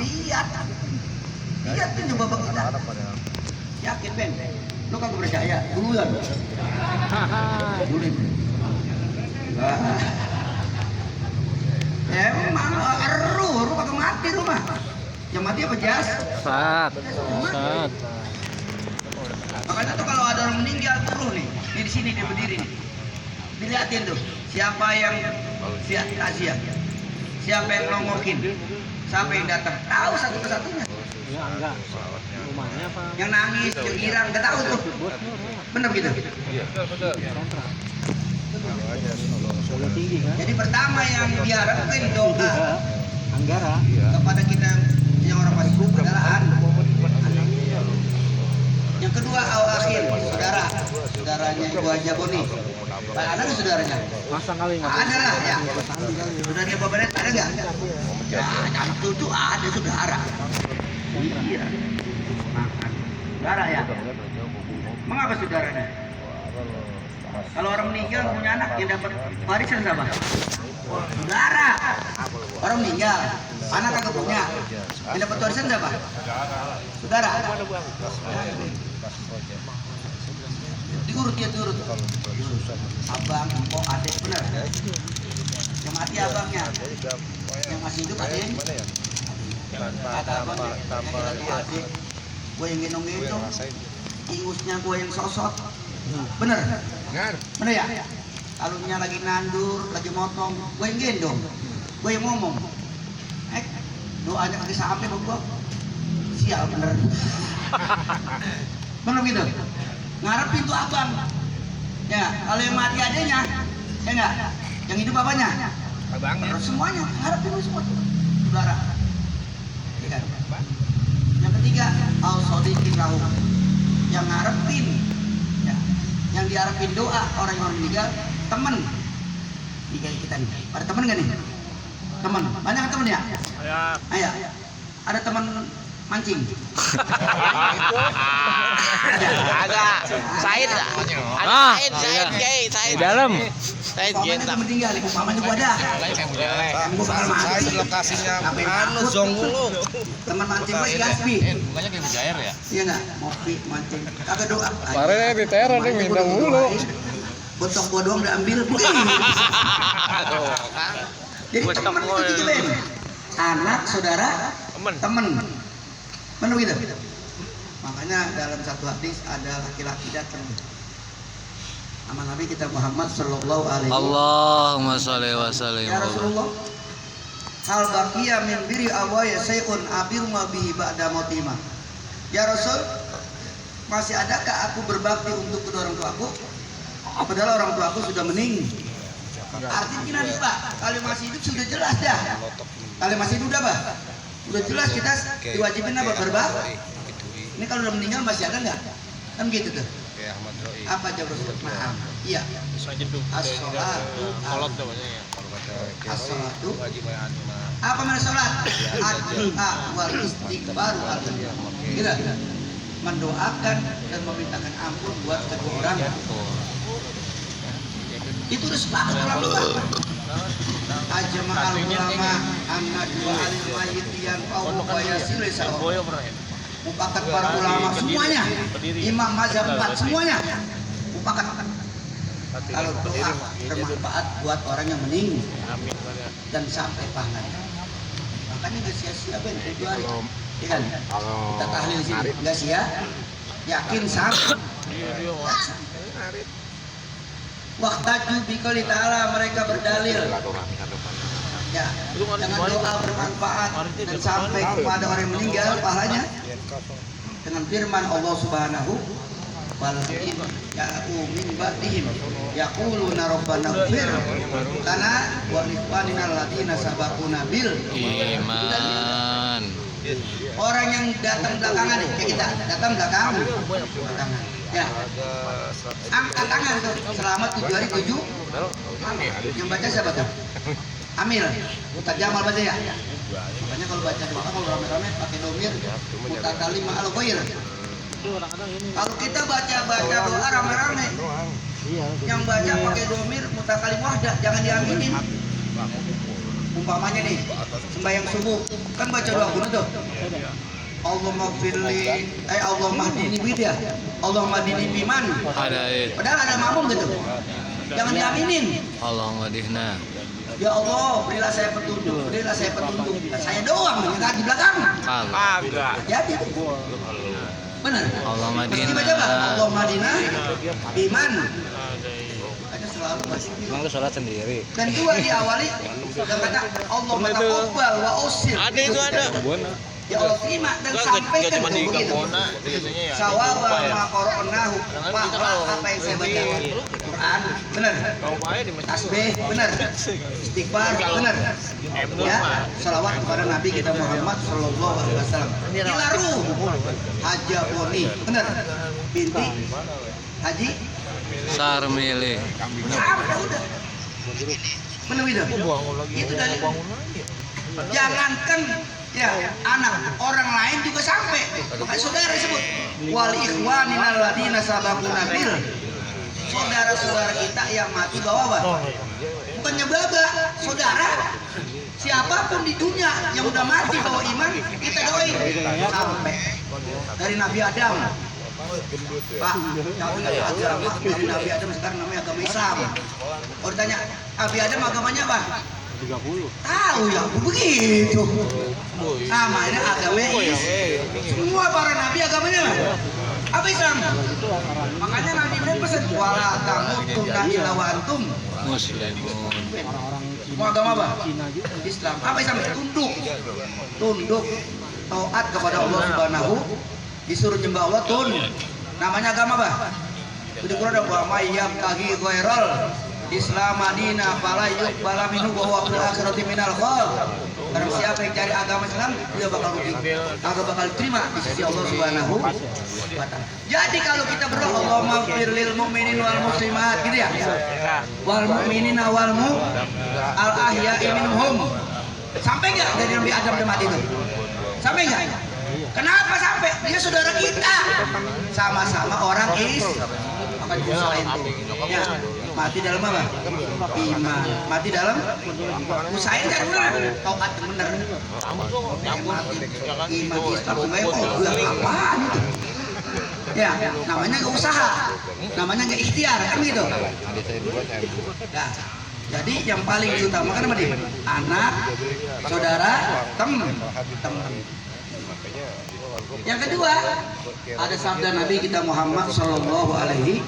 Lihat kan coba kita. Yakin Ben? Lu kagak percaya? Duluan. Dulu. Emang eru kagak mati lu mah. Yang mati apa jas? Sat. Makanya tuh kalau ada orang meninggal terus nih di sini dia berdiri nih. Dilihatin tuh siapa yang siapa yang nongolin, siapa yang datang, tahu satu persatunya. Ya enggak. Rumahnya apa? Yang nangis, yang girang, nggak tahu tuh. Bener gitu. Iya, betul. Tinggi kan? Jadi pertama yang diharapkan doa Anggara. kepada kita yang orang masuk adalah yang kedua akhir saudaranya Ibu Haja Boni. Ada nggak saudaranya? Masa kali nggak? Ada lah ya. Saudaranya Bapak Net ada nggak? Ya, anak itu ada saudara. Iya. Saudara ya. Mengapa saudaranya? Kalau orang meninggal punya anak yang dapat warisan siapa? Saudara. Orang meninggal, anak kagak punya. Yang dapat warisan siapa? Saudara. Diurut. Abang, empok, adik, benar. Yang mati abangnya. Yang masih hidup adik. Kata abangnya, adik. Gue yang gendong-gendong. Ingusnya gue yang sosot. Bener? Bener ya? Kalunya lagi nandur, lagi motong, gue yang gendong. Gue yang ngomong. Doanya lagi sampai bang gue. Sial bener. Bener gitu? Ngarepin tuh abang. Ya, kalau yang mati adanya, ya enggak? Yang hidup bapaknya? Abangnya. Semuanya, ngarepin lu semua. Saudara. Ya kan? Yang ketiga, al-sodiqin lahu. Yang ngarepin, ya, yang diharapin doa orang yang meninggal, temen. Ini kayak kita nih. Ada temen nggak nih? Temen. Banyak temen ya? Ayo. Ada teman mancing. Ada Said. Said dalam. Said Kita meninggal, mamanya gua ada. Gua bakal mati. Lokasinya anu Zonggulu. Teman mancing gua Gaspi. Bukannya kayak Mujair ya? Iya enggak? Ngopi mancing. Kagak doa. Kemarin di Tera dia minta mulu. Bentok gua doang diambil. Jadi teman itu tiga Ben. Anak, saudara, teman. Mana begitu? Makanya dalam satu hadis ada laki-laki datang sama Nabi kita Muhammad sallallahu alaihi wasallam. Allahumma sholli wa sallim. Ya Rasulullah, hal baqiya min biri awaya sayun abir ma bihi ba'da mautima. Ya Rasul, masih adakah aku berbakti untuk kedua orang tuaku? Padahal orang tuaku sudah meninggal. Artinya nih Pak, kalau masih hidup sudah jelas dah. Kalau masih hidup dah Pak, udah jelas kita diwajibin apa berbakti. Ini kalau udah meninggal masih ada nggak? Kan gitu tuh. Apa jawab Rasul? Maaf. Iya. As-sholatu. As-sholatu. Apa mana sholat? Ad-du'a wal istighfaru al-ghafur. Gitu. Mendoakan dan memintakan ampun buat kedua orang. Itu udah sepakat ulama. Ajma'al ulama anna du'al mayyit yanfa'u wa yasilu sawab. Mufakat para ulama semuanya, imam mazhab 4 semuanya mufakat. Kalau doa bermanfaat buat orang yang meninggal dan sampai pahalanya. Makanya nggak sia-sia Ben 7 hari. Ya kan? Kita tahlil di sini nggak sia, yakin sampai. Waktaju bikali ta'ala, mereka berdalil. Ya, dengan doa bermanfaat dan sampai kepada orang yang meninggal pahalanya dengan firman Allah Subhanahu walakin ya'u min ba'dihim yaquluna rabbana ighfir lana wa li ikhwanina alladziina sabaquna bil Iman. Orang yang datang belakangan nih, kayak kita datang belakangan. Ya. Angkat tangan tuh, selamat 7 hari 7. Yang baca siapa tuh? Amir. Ustaz Jamal baca ya? Makanya kalau baca doa kalau rame-rame pakai domir mutakalim ma'al ghair. Kalau kita baca doa rame-rame, yang baca pakai domir mutakalim wahdah, jangan diaminin. Umpamanya nih, sembahyang subuh kan baca doa kunut tuh. Allahumma firli, Allahumma hdini bidya, Allahumma hdini biman. Ada itu. Padahal ada makmum gitu. Jangan diaminin. Allahumma dihna. Ya Allah, berilah saya petunjuk, berilah saya petunjuk. Saya doang yang di belakang. Allah. Jadi, benar. Allahumma Mesti dihna. baca apa? Allahumma dina biman. Ada selalu masih. Emang lu sholat sendiri? Dan dua diawali dengan kata Allahumma taqabbal wa usir. Ada itu ada. Ya Allah terima dan sampaikan begitu. Sawaba ma qara'nahu, apa yang saya baca. Quran, benar. Tasbih, benar. Istighfar, benar. Ya, salawat kepada Nabi kita Muhammad sallallahu alaihi wasallam. Ilaru hajaboni, benar. Binti Haji Sarmili. sampai udah. Benar itu. Itu dari jangankan ya anak orang lain juga sampai. Makanya saudara disebut wal ikhwanina alladziina sabaquna bil. Saudara-saudara kita yang mati bawa apa? Bukannya baba, saudara. Siapapun di dunia yang udah mati bawa iman, kita doain sampai dari Nabi Adam. Pak, agama dari Nabi Adam sekarang namanya agama Islam. Kalau ditanya Nabi Adam agamanya apa? 30. Tahu ya, begitu. Namanya agama Islam. Semua para nabi agamanya apa Islam? Makanya Nabi Ibrahim pesan wala tamutunna illa wa antum Muslimun. semua agama apa? Islam. Apa Islam? Tunduk, taat kepada Allah Subhanahu, disuruh nyembah Allah namanya agama apa? Di Quran ada wa may yabtaghi ghairal Islam madina fala yuqbala minhu wa huwa fil akhirati minal khal. Barang siapa yang cari agama Islam, dia bakal rugi. Agak bakal diterima di sisi Allah Subhanahu wa taala. Jadi kalau kita berdoa Allahumma ighfir lil mu'minin wal muslimat gitu ya. Wal mu'minina wal al ahya'i minhum. Sampai enggak dari Nabi Adam dan mati itu? Sampai enggak? Kenapa sampai? Dia saudara kita. Sama-sama orang maka diusahain tuh. Ya, mati dalam apa? Iman. Mati dalam usahain kan benar. Taat benar. Mati iman Islam sebagai apaan itu? Ya, namanya nggak usaha, namanya nggak ikhtiar kan gitu. Nah, jadi yang paling diutamakan apa nih? Anak, saudara, teman. Yang kedua, ada sabda Nabi kita Muhammad Shallallahu Alaihi.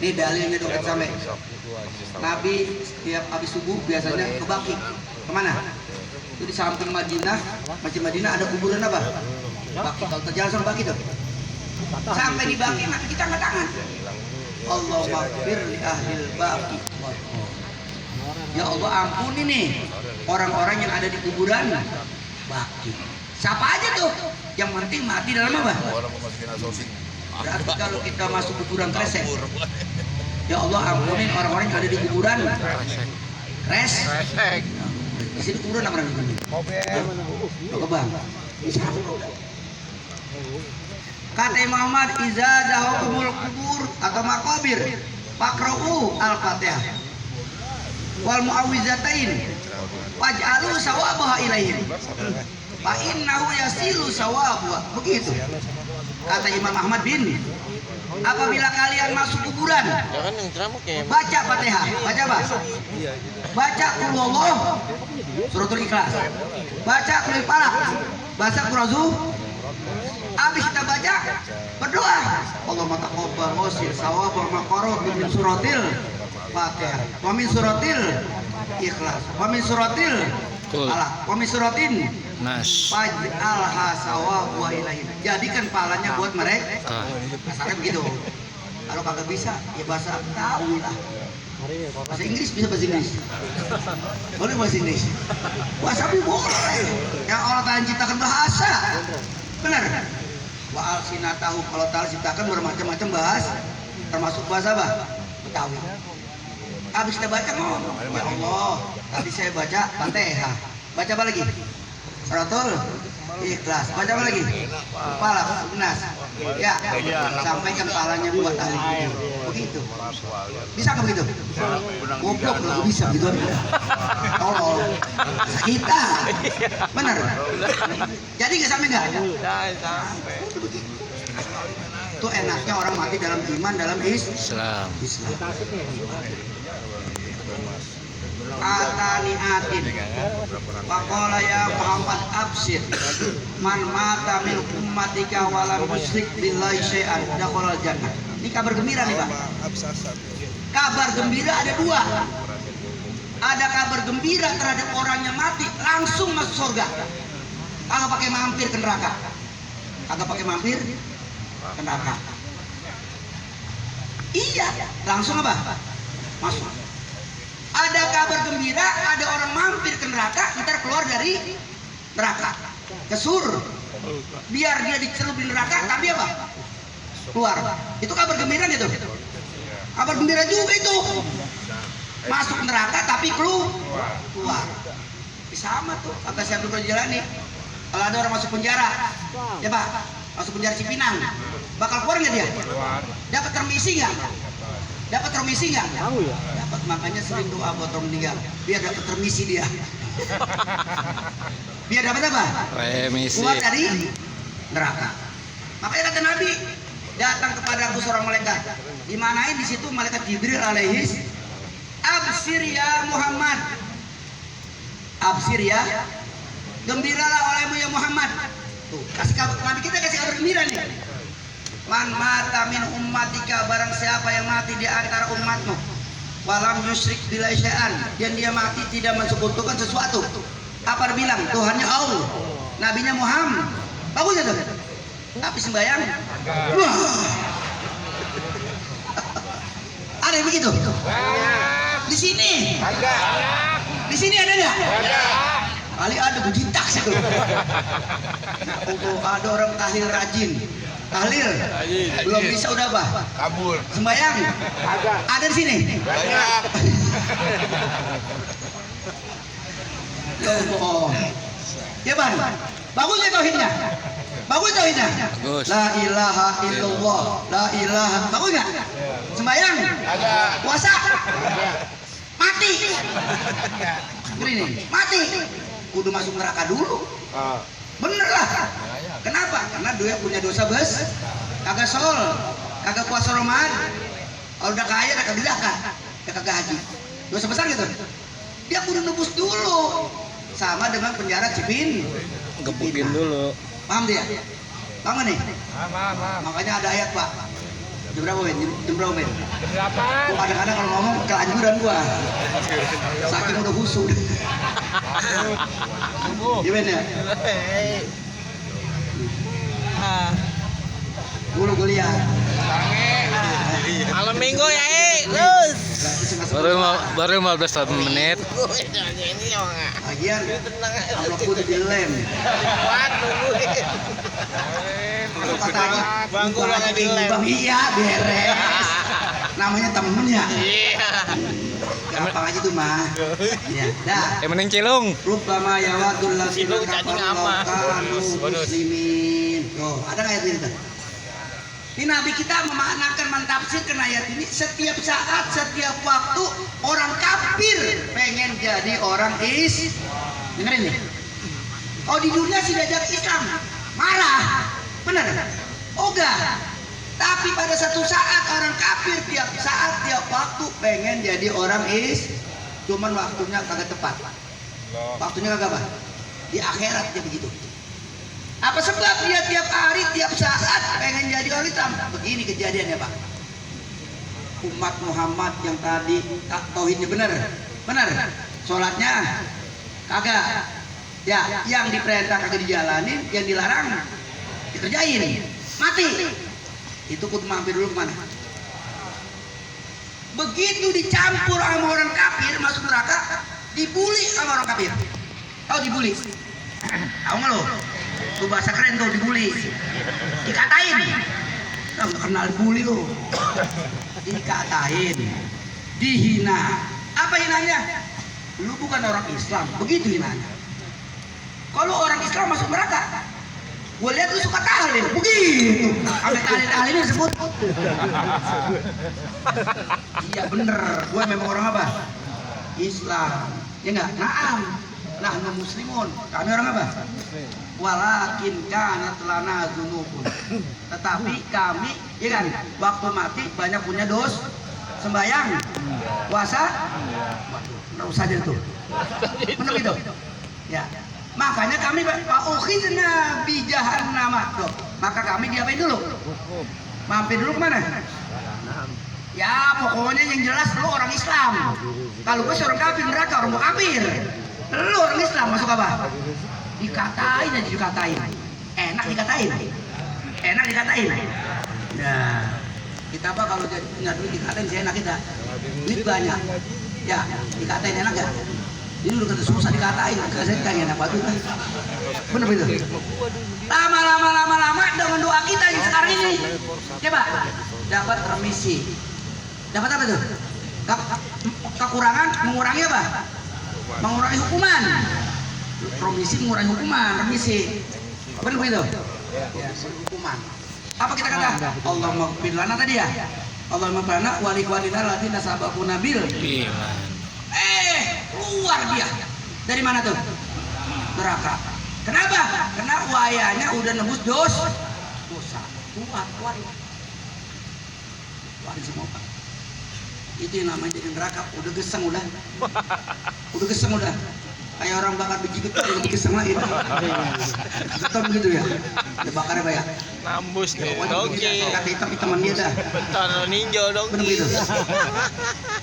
Ini dalilnya dekat sampai. Nabi setiap habis subuh biasanya ke Baqi. Kemana? Itu di samping Madinah, Masjid Madinah ada kuburan apa? Baqi. Kalau terjalan sama Baqi tuh. Sampai di Baqi Nabi kita angkat tangan. Allahumma ighfir li ahlil Baqi. Ya Allah ampuni nih orang-orang yang ada di kuburan Baqi. Siapa aja tuh? Yang penting mati dalam apa? Berarti kalau kita masuk kuburan kresek, ya Allah ampunin orang-orang yang ada di kuburan kresek. Di sini kuburan apa namanya? Mobil. Bang. Kata Imam Ahmad, iza dahakumul kubur atau makobir, fakra'u al-fatihah wal mu'awwizatain waj'alu sawabaha ilaihim fa innahu yasilu sawabu. Begitu kata Imam Ahmad bin, apabila kalian masuk kuburan baca Fatihah, baca apa? Baca qul huwallah suratul ikhlas, baca qul falaq, baca qul a'udzu. Habis kita baca berdoa Allahumma taqabbal wasil sawaba ma qara'tu min suratil Fatihah wa min suratil ikhlas wa min suratil falaq wa min suratin Nas. faj'alha sawabu ilaihim. Jadikan pahalanya buat mereka. Kasarnya begitu. Kalau kagak bisa ya bahasa tahu lah. Bahasa Inggris bisa bahasa Inggris. Boleh bahasa Inggris. Bahasa boleh. Yang Allah Ta'ala ciptakan bahasa. Benar. Wa alsinatahu, kalau Ta'ala ciptakan bermacam-macam bahasa, termasuk bahasa apa? Betawi. Habis kita baca ngomong, ya Allah, tadi saya baca Fatihah. Baca apa lagi? Suratul Ikhlas. Baca apa lagi? Falaq, Nas. Ya, sampaikan pahalanya buat ahli kubur. begitu. Bisa nggak begitu? Goblok nggak bisa gitu. Tolong. Kita. Benar. Jadi nggak sampai nggak? Itu enaknya orang mati dalam iman, dalam Islam. Atani atin Faqala ya Muhammad absir man mata min ummatika walam musyrik billahi syai'an dakhalal jannah. Ini kabar gembira nih Pak. Kabar gembira ada dua. Ada kabar gembira terhadap orang yang mati langsung masuk surga. Kagak pakai mampir ke neraka. Kagak pakai mampir ke neraka. Iya, langsung apa? Masuk. Ada kabar gembira, ada orang mampir ke neraka, ntar keluar dari neraka, kesur, biar dia dicelup di neraka, tapi apa? Keluar. Itu kabar gembira gitu. Kabar gembira juga itu. Masuk neraka tapi keluar. Sama tuh, kata Syekh Abdul Qadir Jilani. Kalau ada orang masuk penjara, ya Pak, masuk penjara Cipinang, bakal keluar nggak dia? Dapat remisi nggak? Dapat remisi nggak? Tahu ya? Dapat, makanya sering doa buat orang meninggal biar dapat remisi dia. Biar dapat apa? Remisi. Keluar dari neraka. Makanya kata Nabi, datang kepada aku seorang malaikat. Dimanain di situ malaikat Jibril alaihis. Absir ya Muhammad. Absir ya. Gembiralah olehmu ya Muhammad. Tuh, kasih kabar, Nabi kita kasih kabar gembira nih. Man mata min ummatika, barang siapa yang mati di antara umatmu walam yusyrik billahi syai'an, dan dia mati tidak mensekutukan sesuatu. Apa dia bilang? Tuhannya Allah, nabinya Muhammad. Bagus ya tuh. Tapi sembahyang? Wah. Ada yang begitu? Di sini? Di sini ada nggak? Kali ada bujitak sih tuh. Ada orang tahlil rajin. Tahlil belum bisa udah apa? Kabur. Sembayang ada di sini. Banyak. Oh, ya Bang. Bagus ya tauhidnya. Bagus tauhidnya. Bagus. La ilaha illallah. La ilaha. Bagus nggak? Sembayang. Ada. Puasa. Mati. Gini nih. Mati. Kudu masuk neraka dulu. Bener lah. Kenapa? Karena dia punya dosa bes, kagak sol, kagak puasa Ramadan. Kalau udah kaya, kagak zakat, kagak haji. Dosa besar gitu. Dia kudu nebus dulu. Sama dengan penjara Cipin. Gebukin dulu. Paham dia? Paham nih? Paham. Makanya ada ayat Pak. Jam berapa men? Jam berapa men? Berapa? Gua kadang-kadang kalau ngomong kelanjuran gua. Saking udah busuk. Gimana ya? Dulu gue lihat. Malam minggu ya, terus. Baru 15 menit. Lagian amplop gue udah dilem. Kalau katanya Bangku bukan lagi lagi dilem. Bang, iya beres. Namanya temen ya. Iya. Gampang aja tuh mah. Ya, dah. Mending cilung. Rubbama yawadul ladzina Cilung cacing kafaru ama. kanu muslimin. Tuh, ada nggak ayat ini tuh? Ini Nabi kita memaknakan, mentafsirkan ayat ini. Setiap saat, setiap waktu orang kafir pengen jadi orang dengerin nih. Oh, di dunia sih diajak Islam, marah, benar? Ogah. Tapi pada satu saat orang kafir tiap saat, tiap waktu pengen jadi orang cuman waktunya kagak tepat. Waktunya kagak apa? Di akhirat dia begitu. Apa sebab dia tiap hari, tiap saat pengen jadi orang Islam? Begini kejadiannya Pak. Umat Muhammad yang tadi tauhidnya benar, sholatnya kagak, ya yang diperintah kagak dijalanin, yang dilarang dikerjain, mati. Itu kudu mampir dulu kemana? Begitu dicampur sama orang kafir masuk neraka, dibully sama orang kafir. Tahu dibully? Tahu nggak lo? Tuh bahasa keren tuh, dibully. Dikatain. Nggak kenal bully lo. Dikatain, dihina. Apa hinanya? Lu bukan orang Islam, begitu hinanya. Kalau orang Islam masuk neraka, gue lihat lu suka tahlil. alim begitu. Sampai alim disebut. Iya bener, gue memang orang apa? Islam. Ya enggak? Naam. Nahnu muslimun. Kami orang apa? Walakin kanat lana dzunubun. Tetapi kami, ya kan, waktu mati banyak punya sembahyang, puasa, nggak usah aja itu. Benar itu? Ya. Makanya kami ukhidna bi jahannam. Maka kami diapain dulu? Mampir dulu kemana? Ya pokoknya yang jelas lu orang Islam. Kalau gue seorang kafir neraka, orang kafir. Lu orang Islam masuk apa? Dikatain aja dikatain. Enak dikatain. Enak dikatain. Nah, kita apa kalau jadi punya duit dikatain sih enak kita. Duit banyak. Ya, dikatain enak gak? Ini udah kata susah dikatain, saya ditanya enak batu. Bener betul. Lama dengan doa kita yang sekarang ini, coba dapat remisi. Dapat apa tuh? Kekurangan mengurangi apa? Mengurangi hukuman. Remisi mengurangi hukuman, remisi. Bener begitu? Ya, hukuman. Apa kita kata? Allahumma ighfir lana tadi ya. Allahumma ighfir lana wa liikhwanina alladziina sabaquna bil Iman. Keluar dia. Dari mana tuh? Neraka. Kenapa? Karena wayanya udah nembus dosa. Kuat. Keluarin semua Pak. Itu yang namanya jadi neraka. Udah geseng udah. Kayak orang bakar biji getah lebih geseng lagi. Beton gitu ya. Udah bakarnya Pak ya. Nambus nih, Oke. Kata hitam-hitaman dia dah. Beton ninja dong. Bener gitu.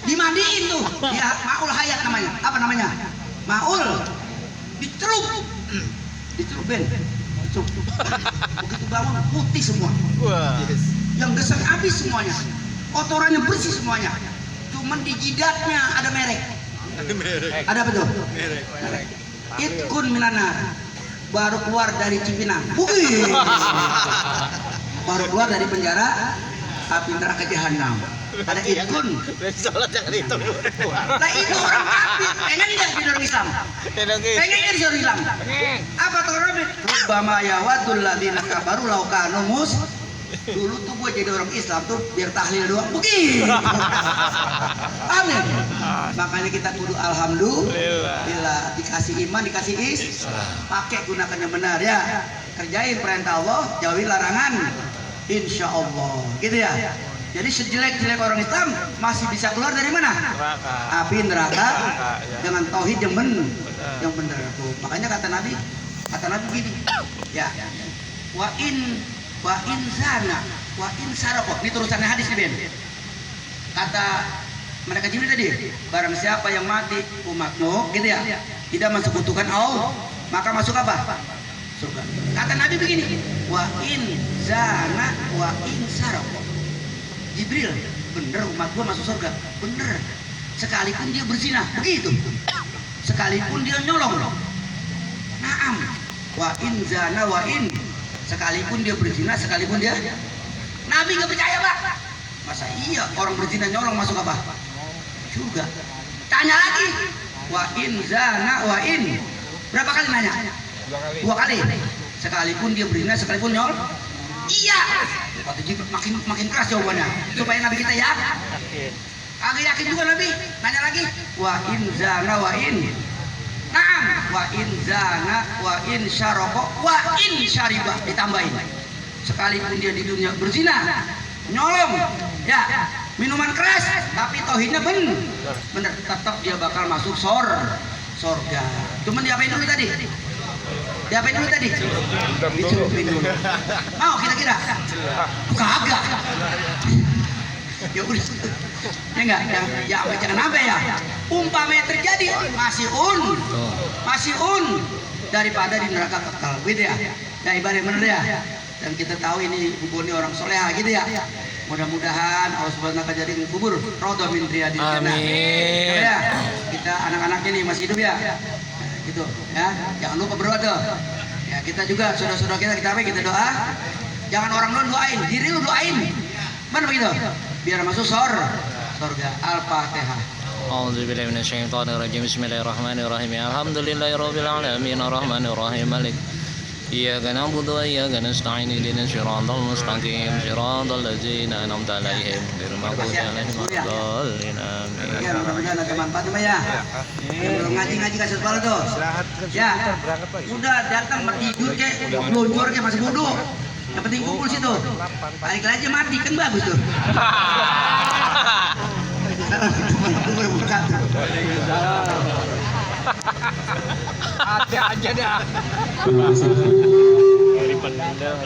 Dimandiin tuh. Ya, maul hayat namanya. Apa namanya? Maul. Dicelup. Ben. Dicelup. Begitu bangun putih semua. Wah. Yang gesang habis semuanya. Kotorannya bersih semuanya. Cuman di jidatnya ada merek. Ada apa tuh? Merek. Itkun minanar. Baru keluar dari Cipinang. Baru keluar dari penjara api neraka jahanam. Ada itkun. Sholat jangan itu. Nah itu orang kafir. Pengen nggak jadi orang Islam? Pengen jadi orang Islam? Apa tuh Rabbi? Rubbama yawadul ladzina kafaru law kanu mus. Dulu tuh gue jadi orang Islam tuh biar tahlil doang. Begitu. Amin. Makanya kita kudu alhamdulillah dikasih iman, dikasih pakai gunakan yang benar ya. Kerjain perintah Allah, jauhi larangan. Insya Allah. Gitu ya. Jadi sejelek-jelek orang Islam masih bisa keluar dari mana? Api neraka dengan tauhid yang benar tuh. Makanya kata Nabi gini. Ya. Wa in zana wa in saroko. Ini tulisannya hadis nih Ben. Kata mereka Jibril tadi, barang siapa yang mati umatmu gitu ya, tidak mensekutukan Allah, maka masuk apa? Surga. Kata Nabi begini, wa in zana wa in saroko. Jibril, bener umat gua masuk surga, bener. Sekalipun dia berzina, begitu. Sekalipun dia nyolong. Naam. Wa in zana wa in, sekalipun dia berzina, sekalipun dia. Nabi nggak percaya Pak. Masa iya orang berzina nyolong masuk apa? Surga. Tanya lagi. Wa in zana wa in. Berapa kali nanya? 2 kali. Sekalipun dia berzina, sekalipun nyolong. Iya. Waktu Jibril makin keras jawabannya supaya Nabi kita ya. Agak yakin juga Nabi. Nanya lagi. Wa in zana wa in. Naam. Wa in zana wa in syaroko wa in syariba. Ditambahin. Sekalipun dia di dunia berzina, nyolong, ya, minuman keras, tapi tauhidnya bener, tetap dia bakal masuk surga. Cuman diapain dulu tadi? Dicelupin dulu. Mau kira-kira? Kagak. Ya udah. Ya enggak, ya apa jangan apa ya. Umpamanya terjadi masih daripada di neraka kekal. Beda ya. Ya ibadah bener ya. Dan kita tahu ini Ibu Boni orang soleha gitu ya. Mudah-mudahan Allah Subhanahu wa taala jadikan kubur rodha min riyadil jannah. Amin. Ya, kita anak-anaknya nih masih hidup ya. Nah, gitu ya. Jangan lupa berdoa tuh. Ya, kita juga saudara-saudara kita doa. Jangan orang lain doain, diri lu doain. Mana begitu? Biar masuk surga. Al-Fatihah. A'udzubillahi minasyaitonir rajim. Bismillahirrahmanirrahim. Alhamdulillahirabbil alamin arrahmanirrahim. Malik إياك نعبد وإياك نستعين اهدنا الصراط المستقيم صراط الذين أنعمت عليهم غير المغضوب عليهم ولا الضالين آمين. Ya, mudah-mudahan ada manfaat Mbak ya. Yang belum ngaji kasih sekolah tuh. Ya, udah datang mau tidur kek, lonjor kek masih bodoh. Yang penting kumpul situ. Balik aja mati kan bagus tuh. Ada aja dah. Dari pendendam.